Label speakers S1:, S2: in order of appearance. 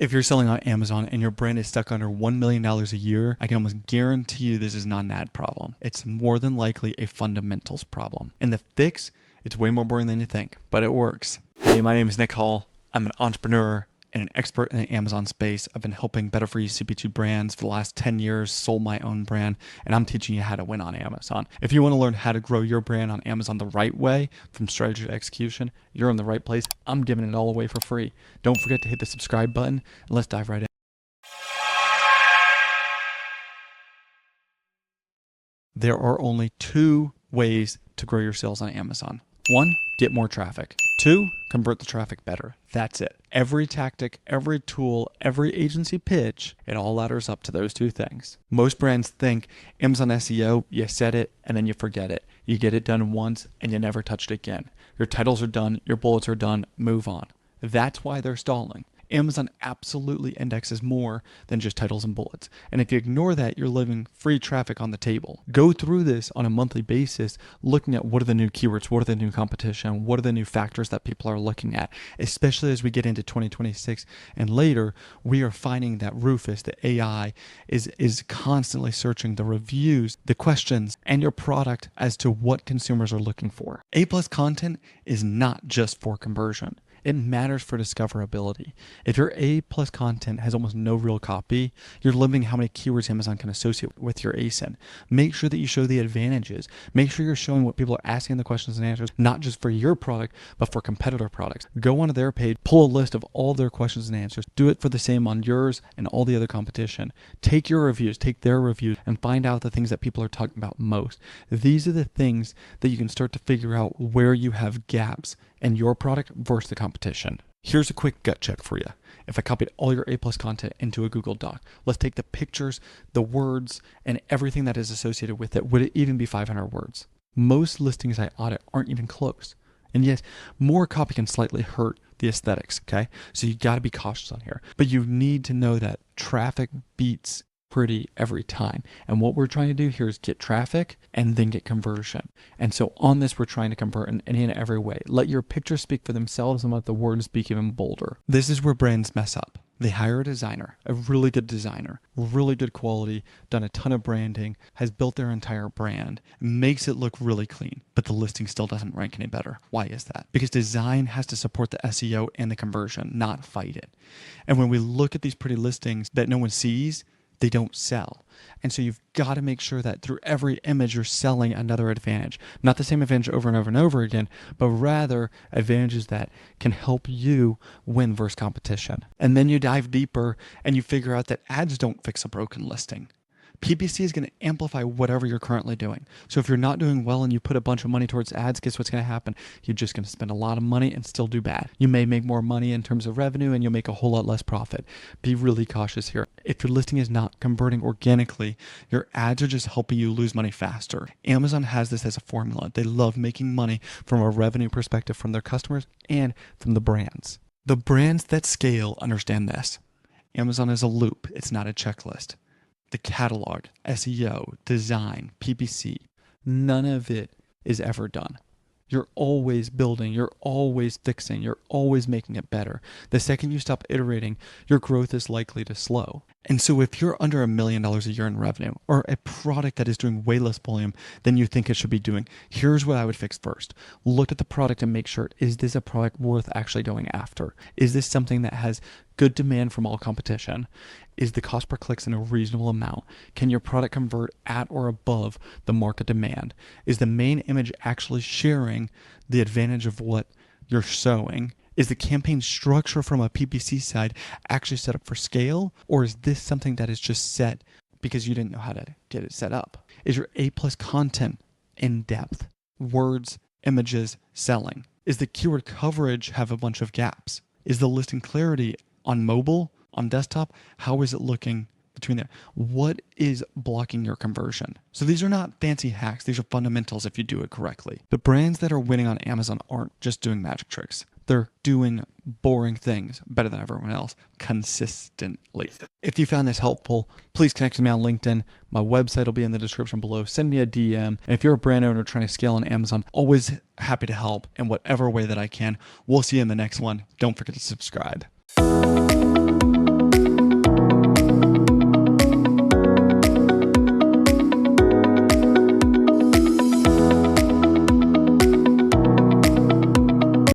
S1: If you're selling on Amazon and your brand is stuck under $1 million a year, I can almost guarantee you this is not an ad problem. It's more than likely a fundamentals problem. And the fix, it's way more boring than you think, but it works. Hey, my name is Nick Hall. I'm an entrepreneur and an expert in the Amazon space. I've been helping Better For You CPG brands for the last 10 years, sold my own brand, and I'm teaching you how to win on Amazon. If you want to learn how to grow your brand on Amazon the right way, from strategy to execution, you're in the right place. I'm giving it all away for free. Don't forget to hit the subscribe button, and let's dive right in. There are only two ways to grow your sales on Amazon. One, get more traffic. Two, convert the traffic better. That's it. Every tactic, every tool, every agency pitch, it all ladders up to those two things. Most brands think Amazon SEO, you set it and then you forget it. You get it done once and you never touch it again. Your titles are done, your bullets are done, move on. That's why they're stalling. Amazon absolutely indexes more than just titles and bullets. And if you ignore that, you're leaving free traffic on the table. Go through this on a monthly basis, looking at what are the new keywords, what are the new competition, what are the new factors that people are looking at, especially as we get into 2026 and later, we are finding that Rufus, the AI, is constantly searching the reviews, the questions, and your product as to what consumers are looking for. A+ content is not just for conversion. It matters for discoverability. If your A+ content has almost no real copy, you're limiting how many keywords Amazon can associate with your ASIN. Make sure that you show the advantages. Make sure you're showing what people are asking the questions and answers, not just for your product, but for competitor products. Go onto their page, pull a list of all their questions and answers. Do it for the same on yours and all the other competition. Take your reviews, take their reviews, and find out the things that people are talking about most. These are the things that you can start to figure out where you have gaps in your product versus the competition. Here's a quick gut check for you. If I copied all your A+ content into a Google Doc, let's take the pictures, the words, and everything that is associated with it. Would it even be 500 words? Most listings I audit aren't even close. And yes, more copy can slightly hurt the aesthetics, okay? So you gotta be cautious on here. But you need to know that traffic beats pretty every time. And what we're trying to do here is get traffic and then get conversion. And so on this, we're trying to convert in any and every way. Let your pictures speak for themselves and let the words speak even bolder. This is where brands mess up. They hire a designer, a really good designer, really good quality, done a ton of branding, has built their entire brand, makes it look really clean, but the listing still doesn't rank any better. Why is that? Because design has to support the SEO and the conversion, not fight it. And when we look at these pretty listings that no one sees, they don't sell. And so you've got to make sure that through every image, you're selling another advantage. Not the same advantage over and over and over again, but rather advantages that can help you win versus competition. And then you dive deeper and you figure out that ads don't fix a broken listing. PPC is going to amplify whatever you're currently doing. So if you're not doing well and you put a bunch of money towards ads, guess what's going to happen? You're just going to spend a lot of money and still do bad. You may make more money in terms of revenue and you'll make a whole lot less profit. Be really cautious here. If your listing is not converting organically, your ads are just helping you lose money faster. Amazon has this as a formula. They love making money from a revenue perspective from their customers and from the brands. The brands that scale understand this. Amazon is a loop. It's not a checklist. The catalog, SEO, design, PPC, none of it is ever done. You're always building, you're always fixing, you're always making it better. The second you stop iterating, your growth is likely to slow. And so if you're under $1 million a year in revenue or a product that is doing way less volume than you think it should be doing, here's what I would fix first. Look at the product and make sure, is this a product worth actually going after? Is this something that has good demand from all competition? Is the cost per click in a reasonable amount? Can your product convert at or above the market demand? Is the main image actually sharing the advantage of what you're showing? Is the campaign structure from a PPC side actually set up for scale? Or is this something that is just set because you didn't know how to get it set up? Is your A+ content in depth? Words, images, selling? Is the keyword coverage have a bunch of gaps? Is the listing clarity on mobile, on desktop? How is it looking between there? What is blocking your conversion? So these are not fancy hacks. These are fundamentals if you do it correctly. The brands that are winning on Amazon aren't just doing magic tricks. They're doing boring things better than everyone else consistently. If you found this helpful, please connect with me on LinkedIn. My website will be in the description below. Send me a DM. And if you're a brand owner trying to scale on Amazon, always happy to help in whatever way that I can. We'll see you in the next one. Don't forget to subscribe.